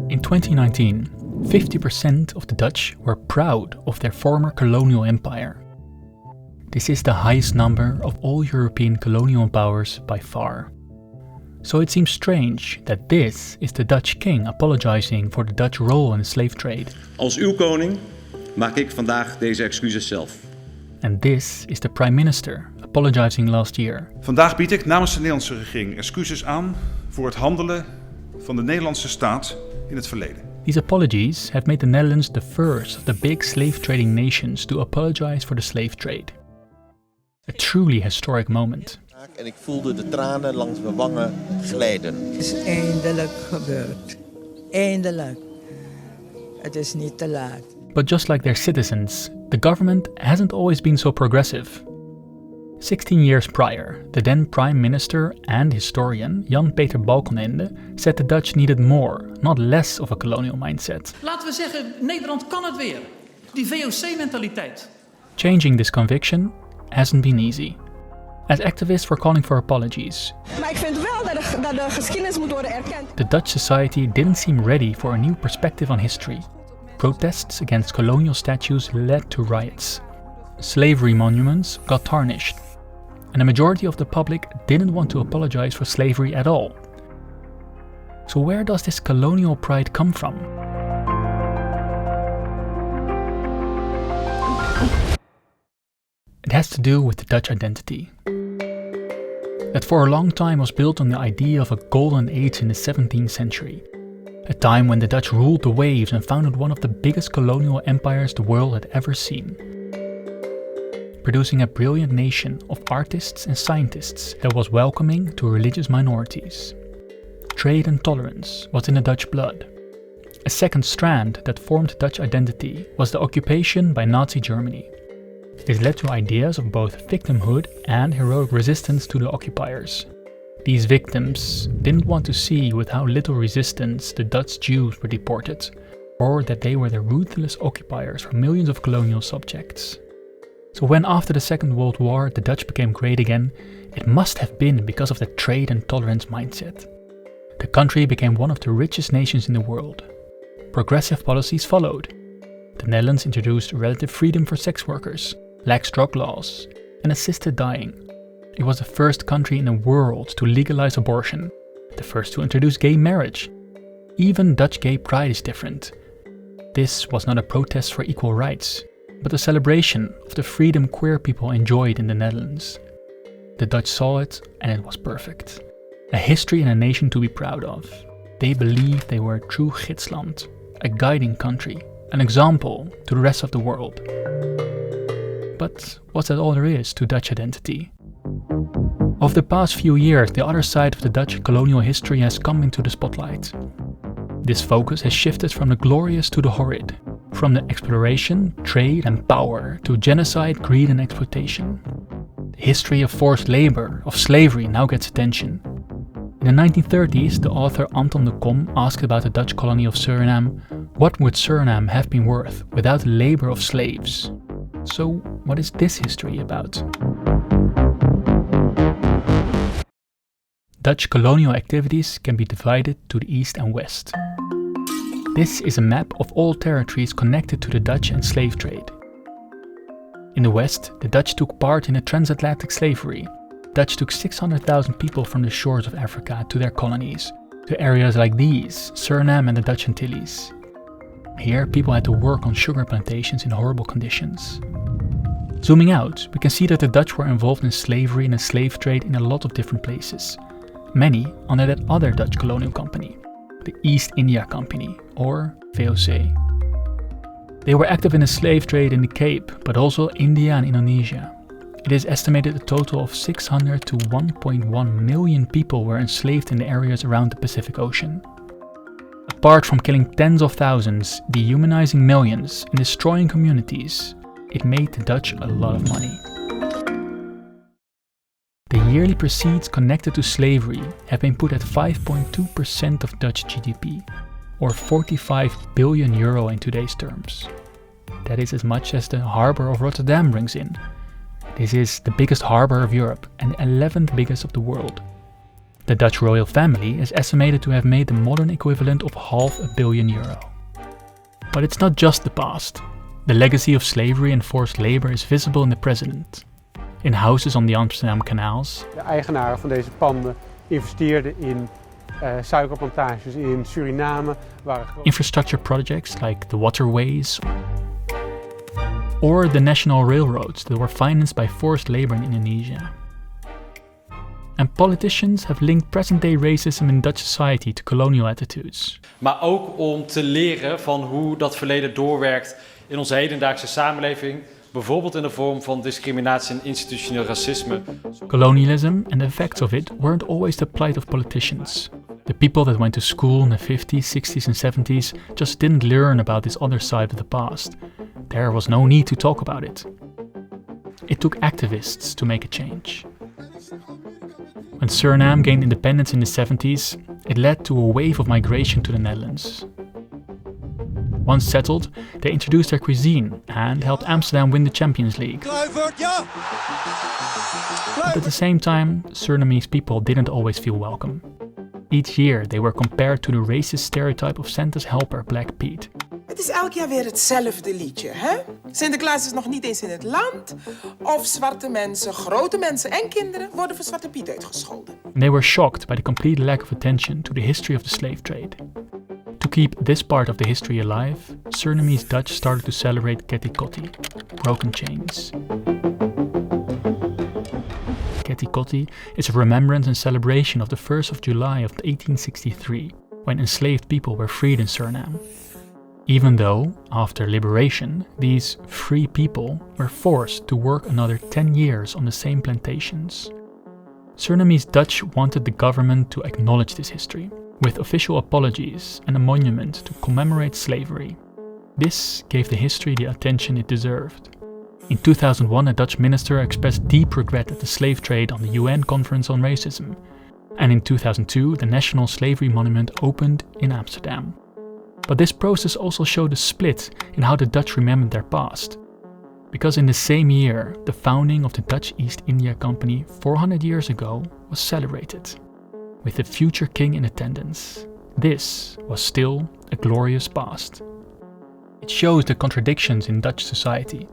In 2019, 50% of the Dutch were proud of their former colonial empire. This is the highest number of all European colonial powers by far. So it seems strange that this is the Dutch king apologizing for the Dutch role in the slave trade. Als uw koning maak ik vandaag deze excuses zelf. And this is the prime minister apologizing last year. Vandaag bied ik namens de Nederlandse regering excuses aan voor het handelen van de Nederlandse staat in het verleden. These apologies have made the Netherlands the first of the big slave trading nations to apologize for the slave trade. A truly historic moment. En ik voelde de tranen langs mijn wangen glijden. Het is eindelijk gebeurd. Eindelijk. Het is niet te laat. But just like their citizens, the government hasn't always been so progressive. 16 years prior, the then Prime Minister and historian Jan-Peter Balkenende said the Dutch needed more, not less of a colonial mindset. Laten we zeggen, Nederland kan het weer. Die VOC-mentaliteit. Changing this conviction hasn't been easy. As activists were calling for apologies, maar ik vind wel dat de geschiedenis moet worden erkend. The Dutch society didn't seem ready for a new perspective on history. Protests against colonial statues led to riots. Slavery monuments got tarnished. And a majority of the public didn't want to apologize for slavery at all. So where does this colonial pride come from? It has to do with the Dutch identity. That for a long time was built on the idea of a golden age in the 17th century. A time when the Dutch ruled the waves and founded one of the biggest colonial empires the world had ever seen. Producing a brilliant nation of artists and scientists that was welcoming to religious minorities. Trade and tolerance was in the Dutch blood. A second strand that formed Dutch identity was the occupation by Nazi Germany. This led to ideas of both victimhood and heroic resistance to the occupiers. These victims didn't want to see with how little resistance the Dutch Jews were deported, or that they were the ruthless occupiers for millions of colonial subjects. So when after the Second World War the Dutch became great again, it must have been because of the trade and tolerance mindset. The country became one of the richest nations in the world. Progressive policies followed. The Netherlands introduced relative freedom for sex workers, lax drug laws, and assisted dying. It was the first country in the world to legalize abortion, the first to introduce gay marriage. Even Dutch gay pride is different. This was not a protest for equal rights, but a celebration of the freedom queer people enjoyed in the Netherlands. The Dutch saw it and it was perfect. A history and a nation to be proud of. They believed they were a true gidsland, a guiding country, an example to the rest of the world. But was that all there is to Dutch identity? Over the past few years, the other side of the Dutch colonial history has come into the spotlight. This focus has shifted from the glorious to the horrid, from the exploration, trade and power to genocide, greed and exploitation. The history of forced labor, of slavery now gets attention. In the 1930s, the author Anton de Kom asked about the Dutch colony of Suriname, what would Suriname have been worth without the labor of slaves? So what is this history about? Dutch colonial activities can be divided to the east and west. This is a map of all territories connected to the Dutch and slave trade. In the west, the Dutch took part in the transatlantic slavery. Dutch took 600,000 people from the shores of Africa to their colonies, to areas like these, Suriname and the Dutch Antilles. Here, people had to work on sugar plantations in horrible conditions. Zooming out, we can see that the Dutch were involved in slavery and the slave trade in a lot of different places. Many under that other Dutch colonial company, the East India Company, or VOC. They were active in the slave trade in the Cape, but also India and Indonesia. It is estimated a total of 600 to 1.1 million people were enslaved in the areas around the Pacific Ocean. Apart from killing tens of thousands, dehumanizing millions, and destroying communities, it made the Dutch a lot of money. The yearly proceeds connected to slavery have been put at 5.2% of Dutch GDP, or 45 billion euro in today's terms. That is as much as the harbour of Rotterdam brings in. This is the biggest harbour of Europe and the 11th biggest of the world. The Dutch royal family is estimated to have made the modern equivalent of €500 million. But it's not just the past. The legacy of slavery and forced labor is visible in the present. In houses on the Amsterdam canals. De eigenaren van deze panden investeerden in suikerplantages in Suriname. Infrastructure projects like the waterways or the national railroads that were financed by forced labor in Indonesia. And politicians have linked present-day racism in Dutch society to colonial attitudes. Maar ook om te leren van hoe dat verleden doorwerkt in onze hedendaagse samenleving, bijvoorbeeld in de vorm van discriminatie en institutioneel racisme. Colonialism and the effects of it weren't always the plight of politicians. The people that went to school in the 50s, 60s and 70s just didn't learn about this other side of the past. There was no need to talk about it. It took activists to make a change. When Suriname gained independence in the 70s, it led to a wave of migration to the Netherlands. Once settled, they introduced their cuisine and helped Amsterdam win the Champions League. But at the same time, Surinamese people didn't always feel welcome. Each year they were compared to the racist stereotype of Santa's helper Black Pete. Het is elk jaar weer hetzelfde liedje, hè? Sinterklaas is nog niet eens in het land. Of zwarte mensen, grote mensen en kinderen worden voor Zwarte Piet uitgescholden. And they were shocked by the complete lack of attention to the history of the slave trade. To keep this part of the history alive, Surinamese Dutch started to celebrate Ketikoti, broken chains. Ketikoti is a remembrance and celebration of the 1st of July of 1863, when enslaved people were freed in Suriname. Even though, after liberation, these free people were forced to work another 10 years on the same plantations. Surinamese Dutch wanted the government to acknowledge this history, with official apologies and a monument to commemorate slavery. This gave the history the attention it deserved. In 2001, a Dutch minister expressed deep regret at the slave trade on the UN Conference on Racism. And in 2002, the National Slavery Monument opened in Amsterdam. But this process also showed a split in how the Dutch remembered their past. Because in the same year, the founding of the Dutch East India Company 400 years ago was celebrated, with the future king in attendance. This was still a glorious past. It shows the contradictions in Dutch society,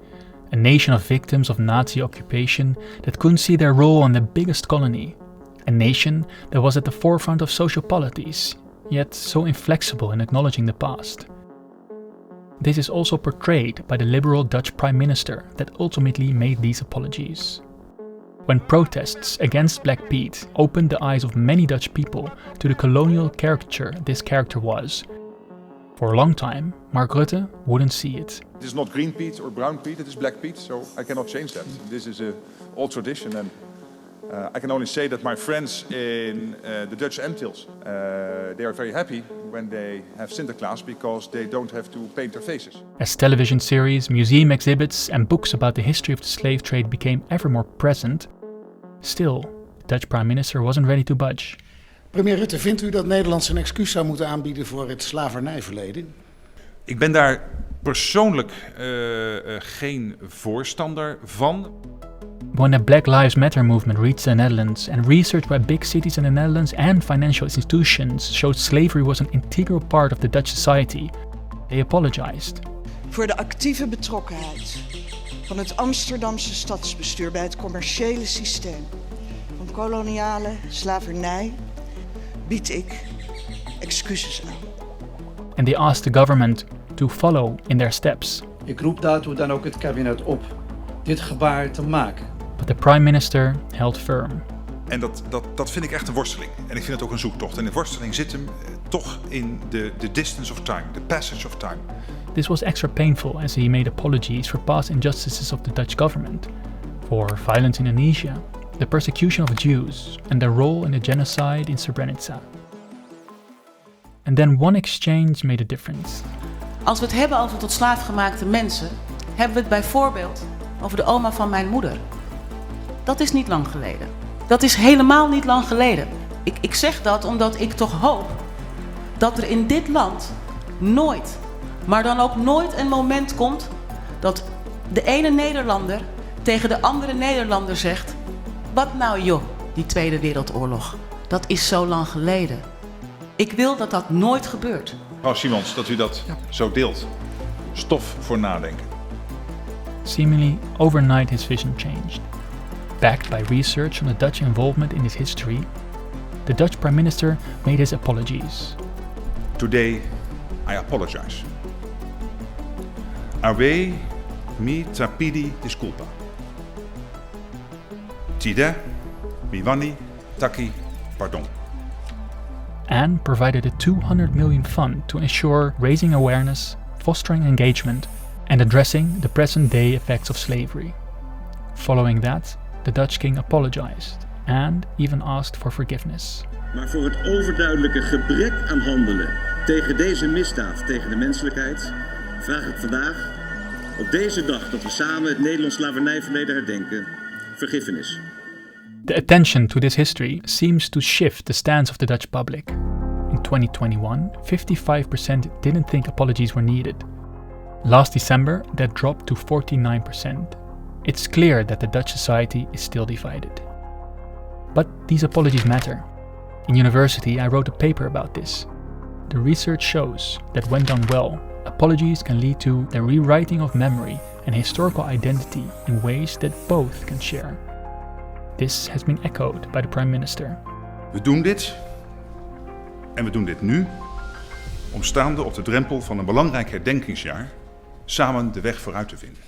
a nation of victims of Nazi occupation that couldn't see their role in the biggest colony, a nation that was at the forefront of social polities, yet so inflexible in acknowledging the past. This is also portrayed by the liberal Dutch Prime Minister that ultimately made these apologies. When protests against Black Pete opened the eyes of many Dutch people to the colonial caricature this character was, for a long time, Mark Rutte wouldn't see it. It is not green peat or brown peat, it is black peat, so I cannot change that. This is an old tradition, and I can only say that my friends in the Dutch Antilles, they are very happy when they have Sinterklaas because they don't have to paint their faces. As television series, museum exhibits and books about the history of the slave trade became ever more present, still, the Dutch Prime Minister wasn't ready to budge. Premier Rutte, vindt u dat Nederland een excuus zou moeten aanbieden voor het slavernijverleden? Ik ben daar persoonlijk geen voorstander van. When the Black Lives Matter movement reached the Netherlands and research by big cities in the Netherlands and financial institutions showed slavery was an integral part of the Dutch society, they apologized. Voor de actieve betrokkenheid van het Amsterdamse stadsbestuur bij het commerciële systeem van koloniale slavernij bied ik excuses aan. And they asked the government to follow in their steps. Ik roep daartoe dan ook het kabinet op dit gebaar te maken. But the Prime Minister held firm. En dat vind ik echt een worsteling. En ik vind het ook een zoektocht. En de worsteling zit hem toch in the distance of time, the passage of time. This was extra painful as he made apologies for past injustices of the Dutch government, for violence in Indonesia, the persecution of Jews, and their role in the genocide in Srebrenica. And then one exchange made a difference. Als we het hebben over tot slaaf gemaakte mensen, hebben we het bijvoorbeeld over de oma van mijn moeder. Dat is niet lang geleden. Dat is helemaal niet lang geleden. Ik zeg dat omdat ik toch hoop dat er in dit land nooit, maar dan ook nooit een moment komt dat de ene Nederlander tegen de andere Nederlander zegt: wat nou joh, die Tweede Wereldoorlog. Dat is zo lang geleden. Ik wil dat dat nooit gebeurt. Mevrouw Simons, dat u dat zo deelt. Stof voor nadenken. Seemingly overnight his vision changed. Backed by research on the Dutch involvement in his history, the Dutch Prime Minister made his apologies. Today, I apologize. Ave mi trapidi disculpa. Tide, miwani, taki, pardon. And provided a 200 million fund to ensure raising awareness, fostering engagement, and addressing the present-day effects of slavery. Following that, the Dutch king apologized and even asked for forgiveness. Maar voor het overduidelijke gebrek aan handelen tegen deze misdaad tegen de menselijkheid vraag ik vandaag, op deze dag dat we samen het Nederlandse slavernijverleden herdenken, vergiffenis. The attention to this history seems to shift the stance of the Dutch public. In 2021, 55% didn't think apologies were needed. Last December, that dropped to 49%. It's clear that the Dutch society is still divided. But these apologies matter. In university, I wrote a paper about this. The research shows that when done well, apologies can lead to the rewriting of memory and historical identity in ways that both can share. This has been echoed by the Prime Minister. We doen dit, en we doen dit nu, om staande op de drempel van een belangrijk herdenkingsjaar samen de weg vooruit te vinden.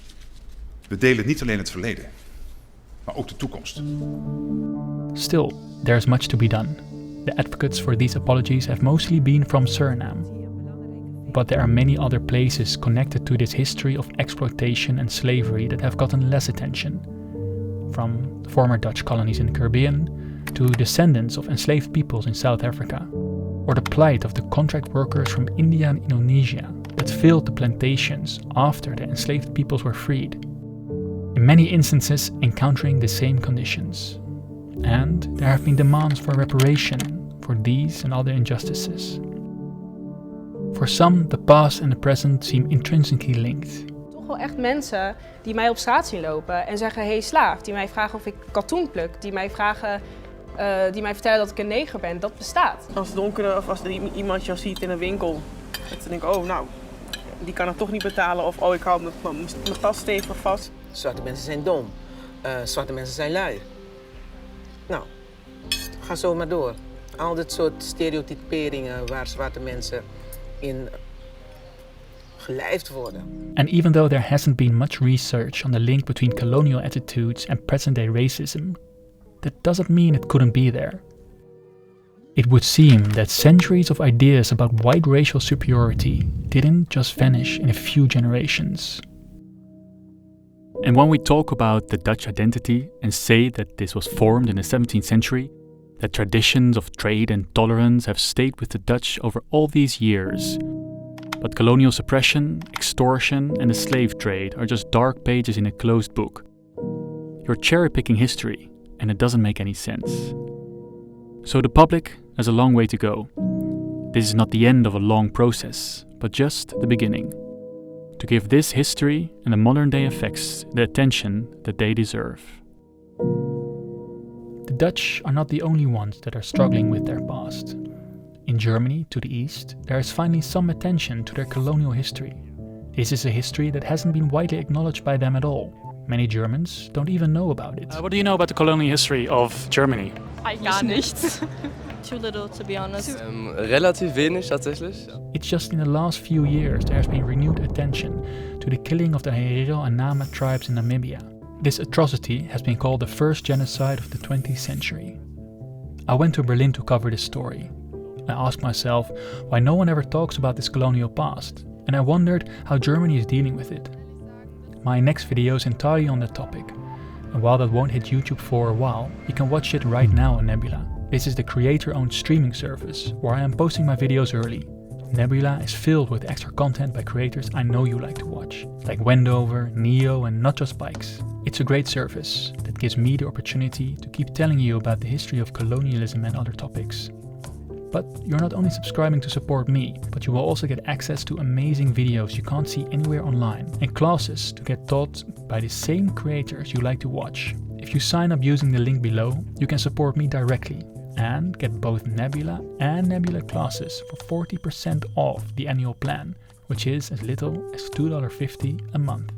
We delen niet alleen het verleden, maar ook de toekomst. Still, there's much to be done. The advocates for these apologies have mostly been from Suriname. But there are many other places connected to this history of exploitation and slavery that have gotten less attention. From the former Dutch colonies in the Caribbean to descendants of enslaved peoples in South Africa, or the plight of the contract workers from India and Indonesia that filled the plantations after the enslaved peoples were freed. In many instances encountering the same conditions. And there have been demands for reparation for these and other injustices. For some, the past and the present seem intrinsically linked. Toch wel echt mensen die mij op straat zien lopen en zeggen, hey slaaf, die mij vragen of ik katoen pluk, die mij vertellen dat ik een neger ben, dat bestaat. Als donkere of als er iemand jou ziet in een winkel, dat ze denken, oh nou, die kan het toch niet betalen of oh ik hou mijn tas stevig vast. Zwarte mensen zijn dom, zwarte mensen zijn lui. Nou, ga zo maar door. Al dit soort stereotyperingen waar zwarte mensen in gelijfd worden. And even though there hasn't been much research on the link between colonial attitudes and present-day racism, that doesn't mean it couldn't be there. It would seem that centuries of ideas about white racial superiority didn't just vanish in a few generations. And when we talk about the Dutch identity and say that this was formed in the 17th century, that traditions of trade and tolerance have stayed with the Dutch over all these years. But colonial suppression, extortion and the slave trade are just dark pages in a closed book. You're cherry-picking history and it doesn't make any sense. So the public has a long way to go. This is not the end of a long process, but just the beginning. To give this history and the modern day effects the attention that they deserve. The Dutch are not the only ones that are struggling with their past. In Germany, to the east, there is finally some attention to their colonial history. This is a history that hasn't been widely acknowledged by them at all. Many Germans don't even know about it. What do you know about the colonial history of Germany? Gar nichts. Too little, to be honest. Relativ wenig tatsächlich. It's just in the last few years there has been renewed attention to the killing of the Herero and Nama tribes in Namibia. This atrocity has been called the first genocide of the 20th century. I went to Berlin to cover this story. I asked myself why no one ever talks about this colonial past, and I wondered how Germany is dealing with it. My next video is entirely on that topic, and while that won't hit YouTube for a while, you can watch it right now on Nebula. This is the creator-owned streaming service where I am posting my videos early. Nebula is filled with extra content by creators I know you like to watch, like Wendover, Neo and Not Just Bikes. It's a great service that gives me the opportunity to keep telling you about the history of colonialism and other topics. But you're not only subscribing to support me, but you will also get access to amazing videos you can't see anywhere online and classes to get taught by the same creators you like to watch. If you sign up using the link below, you can support me directly and get both Nebula and Nebula classes for 40% off the annual plan, which is as little as $2.50 a month.